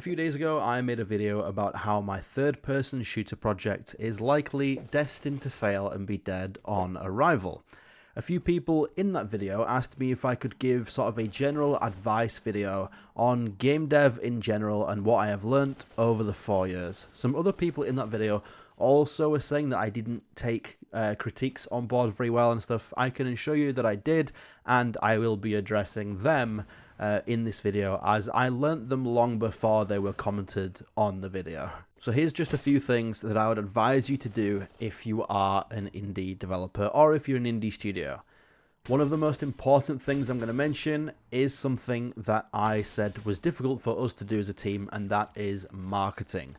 A few days ago, I made a video about how my third-person shooter project is likely destined to fail and be dead on arrival. A few people in that video asked me if I could give sort of a general advice video on game dev in general and what I have learnt over the 4 years. Some other people in that video also were saying that I didn't take critiques on board very well and stuff. I can assure you that I did, and I will be addressing them in this video, as I learnt them long before they were commented on the video. So here's just a few things that I would advise you to do if you are an indie developer or if you're an indie studio. One of the most important things I'm going to mention is something that I said was difficult for us to do as a team, and that is marketing.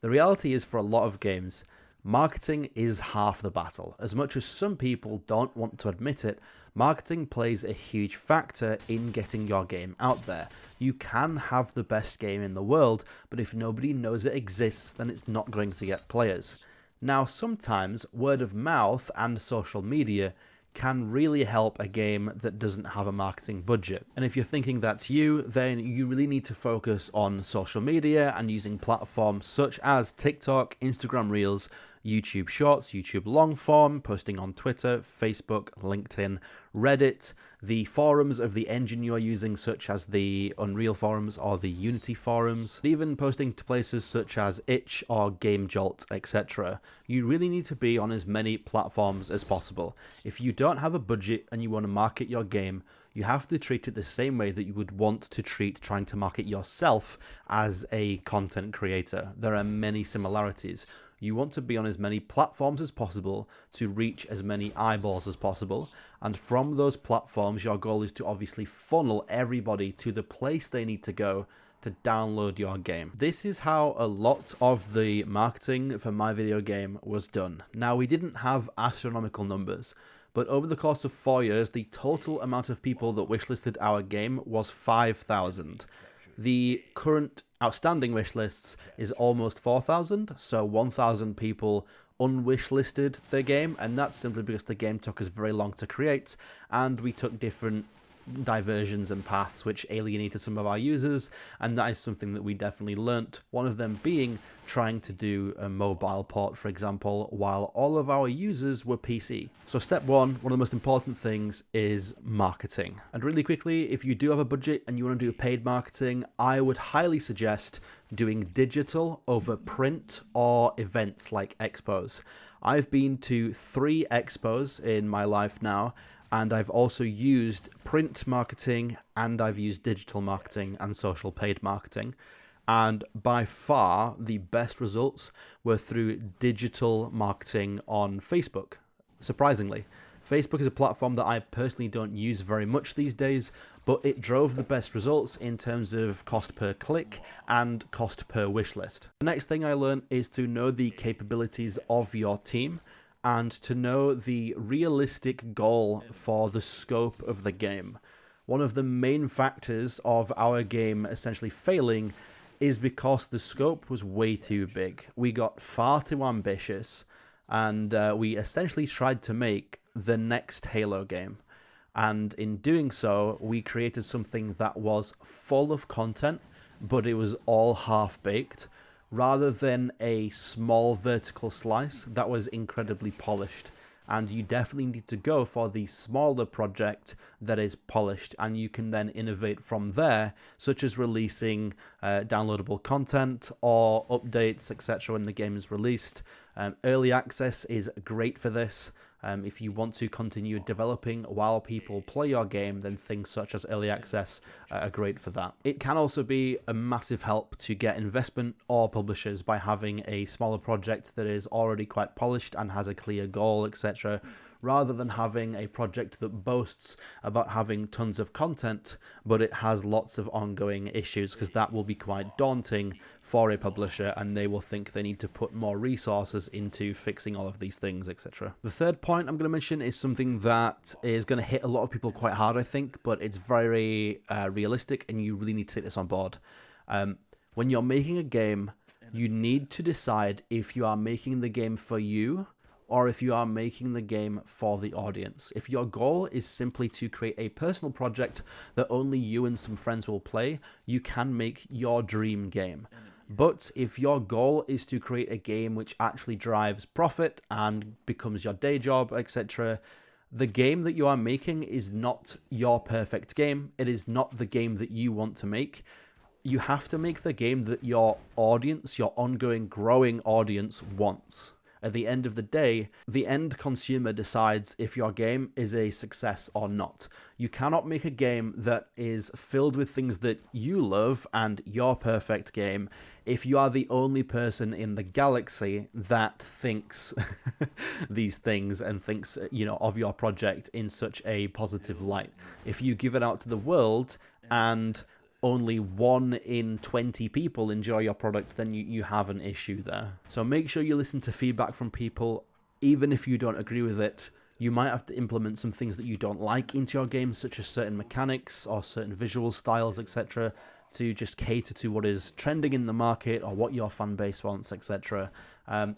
The reality is, for a lot of games, marketing is half the battle. As much as some people don't want to admit it, marketing plays a huge factor in getting your game out there. You can have the best game in the world, but if nobody knows it exists, then it's not going to get players. Now, sometimes word of mouth and social media can really help a game that doesn't have a marketing budget. And if you're thinking that's you, then you really need to focus on social media and using platforms such as TikTok, Instagram Reels, YouTube Shorts, YouTube long form, posting on Twitter, Facebook, LinkedIn, Reddit, the forums of the engine you're using, such as the Unreal forums or the Unity forums, even posting to places such as Itch or GameJolt, etc. You really need to be on as many platforms as possible. If you don't have a budget and you want to market your game, you have to treat it the same way that you would want to treat trying to market yourself as a content creator. There are many similarities. You want to be on as many platforms as possible to reach as many eyeballs as possible, and from those platforms your goal is to obviously funnel everybody to the place they need to go to download your game. This is how a lot of the marketing for my video game was done. Now, we didn't have astronomical numbers, but over the course of 4 years, the total amount of people that wishlisted our game was 5,000. The current outstanding wish lists is almost 4,000, so 1,000 people unwishlisted the game, and that's simply because the game took us very long to create, and we took different diversions and paths which alienated some of our users, and that is something that we definitely learnt. One of them being trying to do a mobile port, for example, while all of our users were PC. So step one of the most important things is marketing. And really quickly, if you do have a budget and you want to do paid marketing, I would highly suggest doing digital over print or events like expos. I've been to 3 expos in my life now, and I've also used print marketing, and I've used digital marketing and social paid marketing. And by far, the best results were through digital marketing on Facebook, surprisingly. Facebook is a platform that I personally don't use very much these days, but it drove the best results in terms of cost per click and cost per wishlist. The next thing I learned is to know the capabilities of your team, and to know the realistic goal for the scope of the game. One of the main factors of our game essentially failing is because the scope was way too big. We got far too ambitious, and we essentially tried to make the next Halo game. And in doing so, we created something that was full of content, but it was all half-baked, rather than a small vertical slice that was incredibly polished. And you definitely need to go for the smaller project that is polished, and you can then innovate from there, such as releasing downloadable content or updates, etc. when the game is released. Early access is great for this. If you want to continue developing while people play your game, then things such as early access are great for that. It can also be a massive help to get investment or publishers by having a smaller project that is already quite polished and has a clear goal, etc., rather than having a project that boasts about having tons of content, but it has lots of ongoing issues, because that will be quite daunting for a publisher, and they will think they need to put more resources into fixing all of these things, etc. The third point I'm going to mention is something that is going to hit a lot of people quite hard, I think, but it's very realistic, and you really need to take this on board. When you're making a game, you need to decide if you are making the game for you or if you are making the game for the audience. If your goal is simply to create a personal project that only you and some friends will play, you can make your dream game. But if your goal is to create a game which actually drives profit and becomes your day job, etc., the game that you are making is not your perfect game. It is not the game that you want to make. You have to make the game that your audience, your ongoing growing audience, wants. At the end of the day, the end consumer decides if your game is a success or not. You cannot make a game that is filled with things that you love and your perfect game if you are the only person in the galaxy that thinks these things and thinks, of your project in such a positive light. If you give it out to the world and only 1 in 20 people enjoy your product, then you have an issue there. So make sure you listen to feedback from people. Even if you don't agree with it, you might have to implement some things that you don't like into your game, such as certain mechanics or certain visual styles, etc., to just cater to what is trending in the market or what your fan base wants, etc.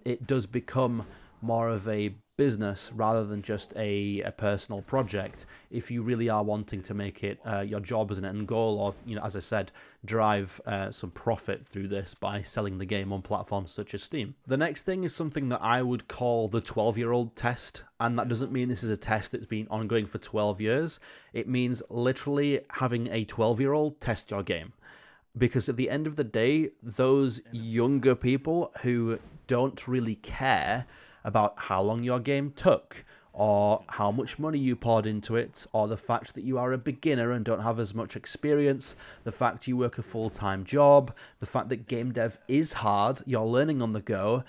It does become more of a business rather than just a personal project if you really are wanting to make it your job as an end goal, or as I said, drive some profit through this by selling the game on platforms such as Steam. The next thing is something that I would call the 12-year-old test, and that doesn't mean this is a test that's been ongoing for 12 years. It means literally having a 12-year-old test your game. Because at the end of the day, those younger people who don't really care about how long your game took, or how much money you poured into it, or the fact that you are a beginner and don't have as much experience, the fact you work a full-time job, the fact that game dev is hard, you're learning on the go,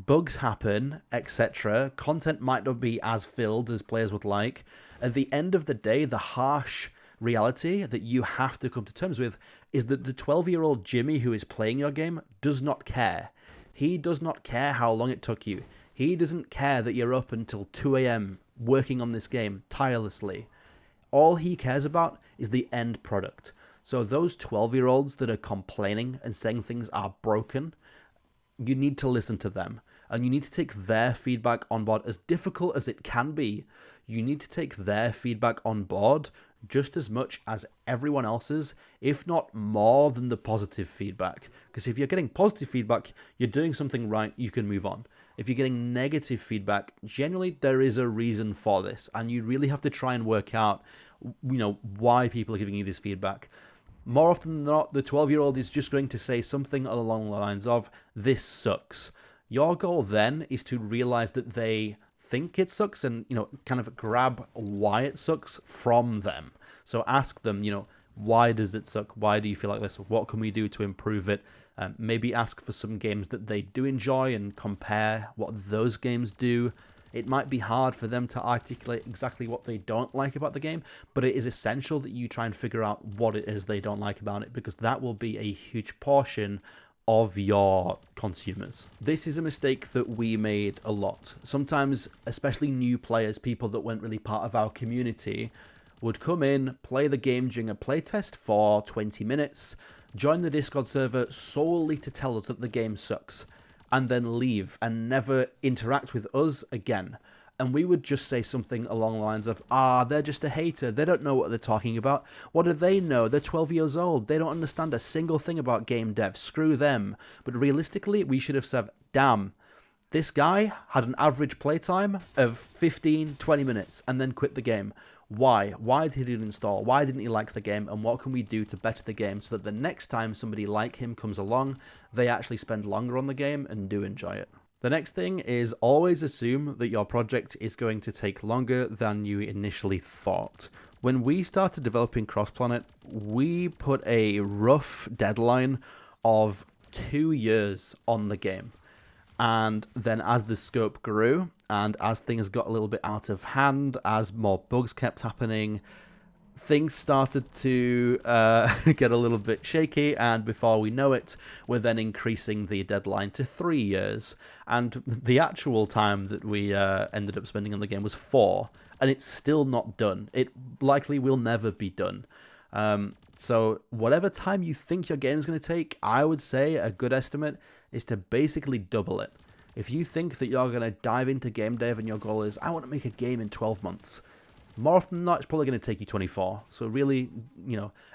bugs happen, etc. Content might not be as filled as players would like. At the end of the day, the harsh reality that you have to come to terms with is that the 12-year-old Jimmy who is playing your game does not care. He does not care how long it took you. He doesn't care that you're up until 2 a.m. working on this game tirelessly. All he cares about is the end product. So those 12-year-olds that are complaining and saying things are broken, you need to listen to them. And you need to take their feedback on board, as difficult as it can be. You need to take their feedback on board just as much as everyone else's, if not more than the positive feedback. Because if you're getting positive feedback, you're doing something right, you can move on. If you're getting negative feedback, generally there is a reason for this, and you really have to try and work out, why people are giving you this feedback. More often than not, the 12-year-old is just going to say something along the lines of, "This sucks." Your goal then is to realize that they think it sucks and, kind of grab why it sucks from them. So ask them, why does it suck? Why do you feel like this? What can we do to improve it? Maybe ask for some games that they do enjoy and compare what those games do. It might be hard for them to articulate exactly what they don't like about the game, but it is essential that you try and figure out what it is they don't like about it, because that will be a huge portion of your consumers. This is a mistake that we made a lot. Sometimes, especially new players, people that weren't really part of our community, would come in, play the game during a playtest for 20 minutes, join the Discord server solely to tell us that the game sucks, and then leave and never interact with us again. And we would just say something along the lines of, they're just a hater, they don't know what they're talking about. What do they know? They're 12 years old, they don't understand a single thing about game dev, screw them. But realistically, we should have said, damn, this guy had an average playtime of 15, 20 minutes and then quit the game. Why? Why did he install? Why didn't he like the game? And what can we do to better the game so that the next time somebody like him comes along, they actually spend longer on the game and do enjoy it? The next thing is always assume that your project is going to take longer than you initially thought. When we started developing CrossPlanet, we put a rough deadline of 2 years on the game. And then as the scope grew and as things got a little bit out of hand, as more bugs kept happening, things started to get a little bit shaky, and before we know it, we're then increasing the deadline to 3 years. And the actual time that we ended up spending on the game was 4, and it's still not done. It likely will never be done. So whatever time you think your game is going to take, I would say a good estimate is to basically double it. If you think that you're going to dive into game dev and your goal is, I want to make a game in 12 months, more often than not, it's probably going to take you 24. So really,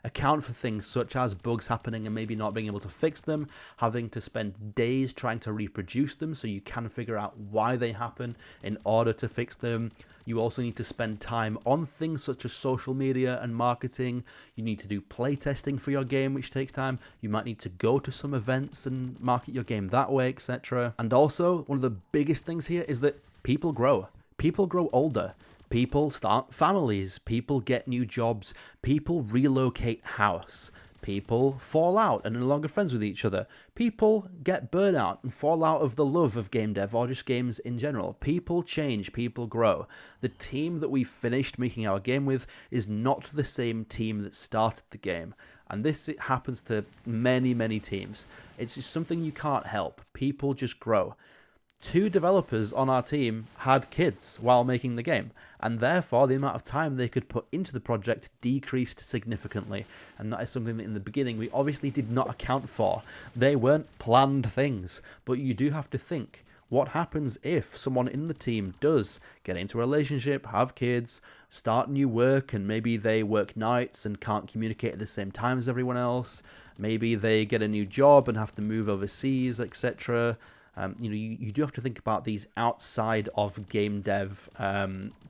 account for things such as bugs happening and maybe not being able to fix them, having to spend days trying to reproduce them so you can figure out why they happen in order to fix them. You also need to spend time on things such as social media and marketing. You need to do playtesting for your game, which takes time. You might need to go to some events and market your game that way, etc. And also, one of the biggest things here is that people grow. People grow older. People start families, people get new jobs, people relocate house, people fall out and are no longer friends with each other, people get burnout and fall out of the love of game dev or just games in general. People change, people grow. The team that we finished making our game with is not the same team that started the game. And this happens to many, many teams. It's just something you can't help. People just grow. 2 developers on our team had kids while making the game, and therefore the amount of time they could put into the project decreased significantly, and that is something that in the beginning we obviously did not account for. They weren't planned things, but you do have to think, what happens if someone in the team does get into a relationship, have kids, start new work, and maybe they work nights and can't communicate at the same time as everyone else, maybe they get a new job and have to move overseas, etc. You do have to think about these outside of game dev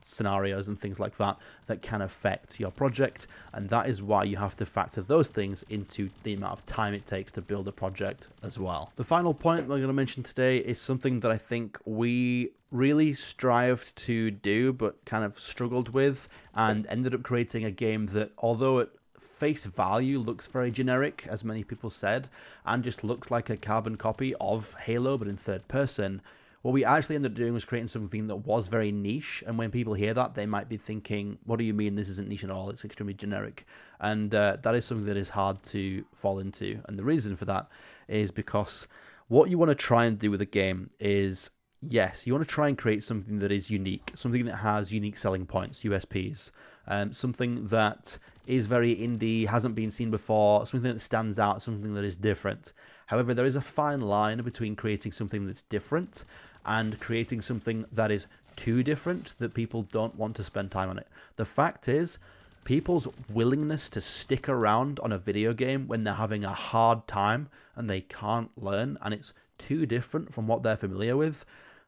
scenarios and things like that that can affect your project, and that is why you have to factor those things into the amount of time it takes to build a project as well. The final point I'm going to mention today is something that I think we really strived to do but kind of struggled with, and ended up creating a game that, although it face value looks very generic, as many people said, and just looks like a carbon copy of Halo but in third person, what we actually ended up doing was creating something that was very niche. And when people hear that, they might be thinking, what do you mean this isn't niche at all? It's extremely generic. And that is something that is hard to fall into. And the reason for that is because what you want to try and do with a game is, yes, you want to try and create something that is unique, something that has unique selling points, USPs, something that is very indie, hasn't been seen before, something that stands out, something that is different. However, there is a fine line between creating something that's different and creating something that is too different that people don't want to spend time on it. The fact is, people's willingness to stick around on a video game when they're having a hard time and they can't learn and it's too different from what they're familiar with,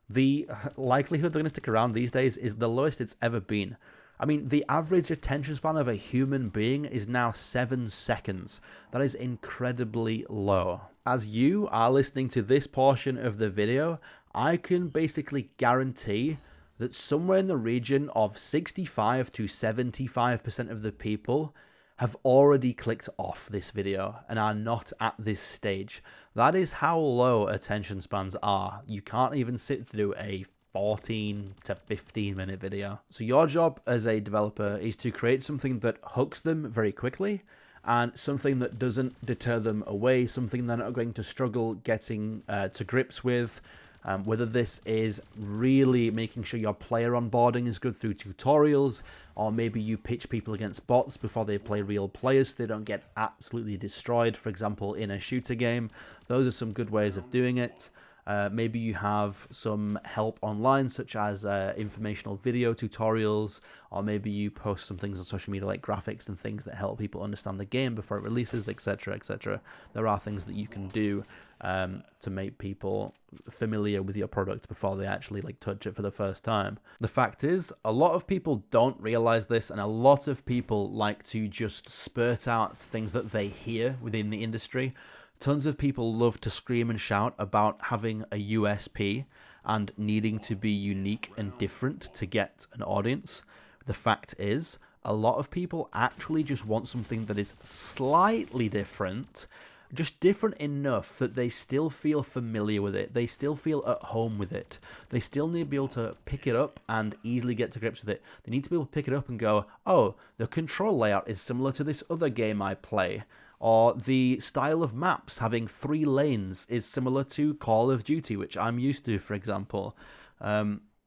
the likelihood they're going to stick around these days is the lowest it's ever been. I mean, the average attention span of a human being is now 7 seconds. That is incredibly low. As you are listening to this portion of the video, I can basically guarantee that somewhere in the region of 65 to 75% of the people have already clicked off this video and are not at this stage. That is how low attention spans are. You can't even sit through a 14 to 15 minute video. So your job as a developer is to create something that hooks them very quickly and something that doesn't deter them away, something they're not going to struggle getting to grips with. Whether this is really making sure your player onboarding is good through tutorials, or maybe you pitch people against bots before they play real players so they don't get absolutely destroyed, for example, in a shooter game. Those are some good ways of doing it. Maybe you have some help online, such as informational video tutorials, or maybe you post some things on social media like graphics and things that help people understand the game before it releases, etc., etc. There are things that you can do to make people familiar with your product before they actually touch it for the first time. The fact is, a lot of people don't realize this, and a lot of people like to just spurt out things that they hear within the industry. Tons of people love to scream and shout about having a USP and needing to be unique and different to get an audience. The fact is, a lot of people actually just want something that is slightly different, just different enough that they still feel familiar with it. They still feel at home with it. They still need to be able to pick it up and easily get to grips with it. They need to be able to pick it up and go, oh, the control layout is similar to this other game I play. Or the style of maps having 3 lanes is similar to Call of Duty, which I'm used to, for example.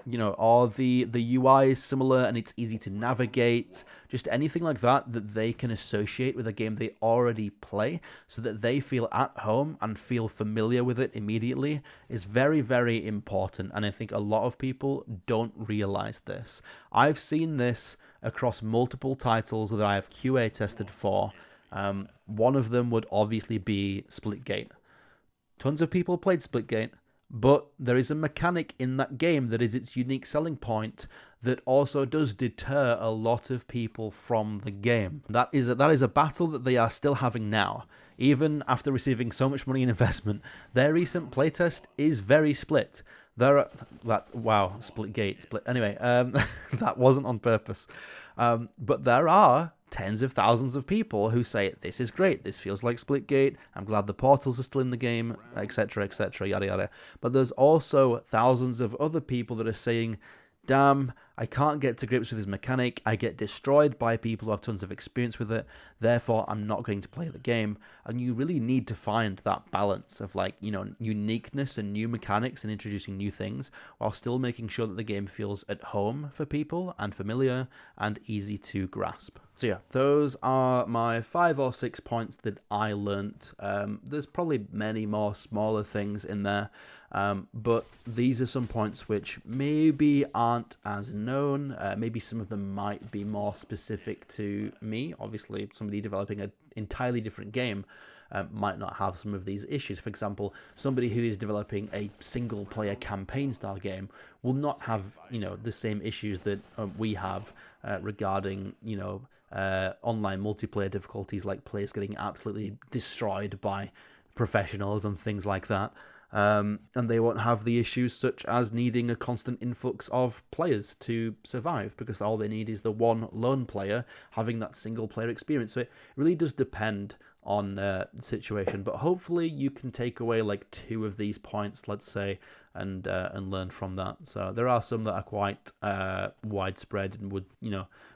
you know, or the UI is similar and it's easy to navigate, just anything like that that they can associate with a game they already play so that they feel at home and feel familiar with it immediately is very, very important. And I think a lot of people don't realize this. I've seen this across multiple titles that I have QA tested for. One of them would obviously be Splitgate. Tons of people played Splitgate, but there is a mechanic in that game that is its unique selling point that also does deter a lot of people from the game. That is a battle that they are still having now. Even after receiving so much money in investment, their recent playtest is very split. Splitgate. Anyway, that wasn't on purpose. But there are tens of thousands of people who say, this is great, this feels like Splitgate, I'm glad the portals are still in the game, etc, etc, yada yada. But there's also thousands of other people that are saying, damn, I can't get to grips with this mechanic, I get destroyed by people who have tons of experience with it, therefore I'm not going to play the game. And you really need to find that balance of, like, you know, uniqueness and new mechanics and introducing new things while still making sure that the game feels at home for people and familiar and easy to grasp. So yeah, those are my 5 or 6 points that I learnt. There's probably many more smaller things in there, but these are some points which maybe aren't as known. Maybe some of them might be more specific to me. Obviously, somebody developing an entirely different game might not have some of these issues. For example, somebody who is developing a single-player campaign-style game will not have, you know, the same issues that we have regarding, you know, online multiplayer difficulties, like players getting absolutely destroyed by professionals and things like that. And they won't have the issues such as needing a constant influx of players to survive, because all they need is the one lone player having that single player experience. So it really does depend on the situation, but hopefully you can take away like 2 of these points, let's say, and learn from that. So there are some that are quite widespread and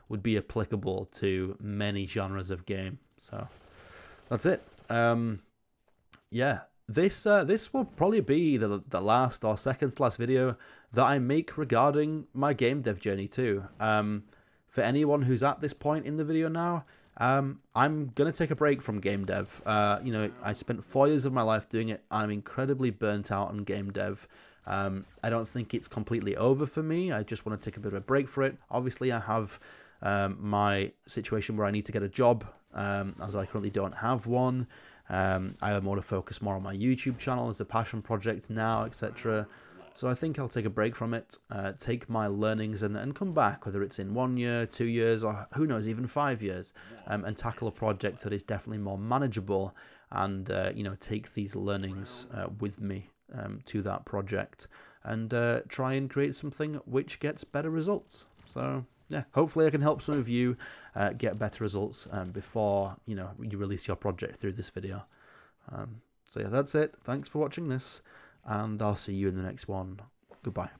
would be applicable to many genres of game. So that's it. Yeah. This will probably be the last or second to last video that I make regarding my game dev journey too. For anyone who's at this point in the video now, I'm going to take a break from game dev. You know, I spent 4 years of my life doing it. I'm incredibly burnt out on game dev. I don't think it's completely over for me. I just want to take a bit of a break for it. Obviously, I have my situation where I need to get a job, as I currently don't have one. I want to focus more on my YouTube channel as a passion project now, etc. So I think I'll take a break from it, take my learnings and come back, whether it's in 1 year, 2 years, or who knows, even 5 years, and tackle a project that is definitely more manageable and, you know, take these learnings with me to that project and try and create something which gets better results. So yeah, hopefully I can help some of you get better results before, you know, you release your project through this video. So yeah, that's it. Thanks for watching this, and I'll see you in the next one. Goodbye.